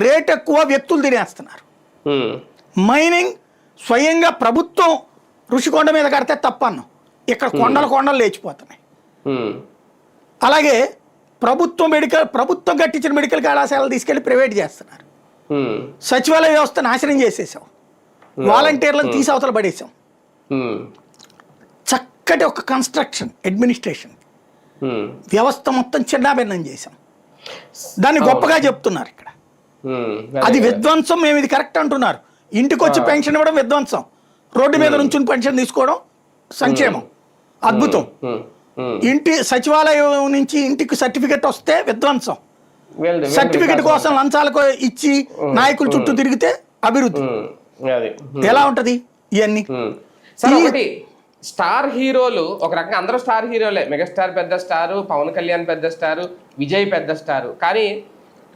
Rate ఎక్కువ, వ్యక్తులు తినేస్తున్నారు. మైనింగ్ స్వయంగా ప్రభుత్వం ఋషికొండ మీద కడితే తప్పన్నాం, ఇక్కడ కొండలు లేచిపోతున్నాయి. అలాగే ప్రభుత్వం కట్టించిన మెడికల్ కళాశాలలు తీసుకెళ్లి ప్రైవేట్ చేస్తున్నారు. సచివాలయ వ్యవస్థ నాశనం చేసేసాం, వాలంటీర్లను తీసి అవతల పడేసాం. చక్కటి ఒక కన్స్ట్రక్షన్ అడ్మినిస్ట్రేషన్ వ్యవస్థ మొత్తం చిన్నాభిన్నం చేశాం. దాన్ని గొప్పగా చెప్తున్నారు ఇక్కడ. అది విధ్వంసం, మేము ఇది కరెక్ట్ అంటున్నారు. ఇంటికి వచ్చి పెన్షన్ ఇవ్వడం విధ్వంసం, రోడ్డు మీద నుంచి పెన్షన్ తీసుకోవడం సంక్షేమం, అద్భుతం. ఇంటి సచివాలయం నుంచి ఇంటికి సర్టిఫికెట్ వస్తే విధ్వంసం, సర్టిఫికెట్ కోసం లంచాలకు ఇచ్చి నాయకుల చుట్టూ తిరిగితే అభివృద్ధి. ఎలా ఉంటది ఇవన్నీ? స్టార్ హీరోలు ఒక రకంగా అందరూ స్టార్ హీరోలే, మెగాస్టార్ పెద్ద స్టారు, పవన్ కళ్యాణ్ పెద్ద స్టారు, విజయ్ పెద్ద స్టారు. కానీ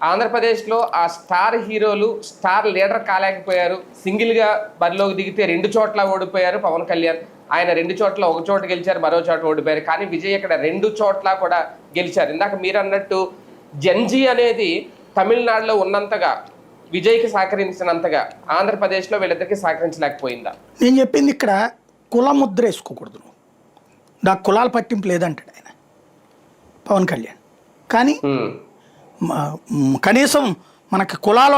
ఆంధ్రప్రదేశ్లో ఆ స్టార్ హీరోలు స్టార్ లీడర్ కాలేకపోయారు. సింగిల్గా బరిలోకి దిగితే 2 చోట్ల ఓడిపోయారు పవన్ కళ్యాణ్. ఆయన 2 చోట్ల, ఒక చోట గెలిచారు, మరో చోట ఓడిపోయారు. కానీ విజయ్ ఇక్కడ 2 చోట్ల కూడా గెలిచారు. ఇందాక మీరు అన్నట్టు జెన్జీ అనేది తమిళనాడులో ఉన్నంతగా విజయ్కి సహకరించినంతగా ఆంధ్రప్రదేశ్లో వీళ్ళిద్దరికి సహకరించలేకపోయిందా? నేను చెప్పింది ఇక్కడ కుల ముద్ర వేసుకోకూడదు, నాకు కులాల పట్టింపు లేదంటాడు ఆయన పవన్ కళ్యాణ్. కానీ కనీసం మనకు కులాల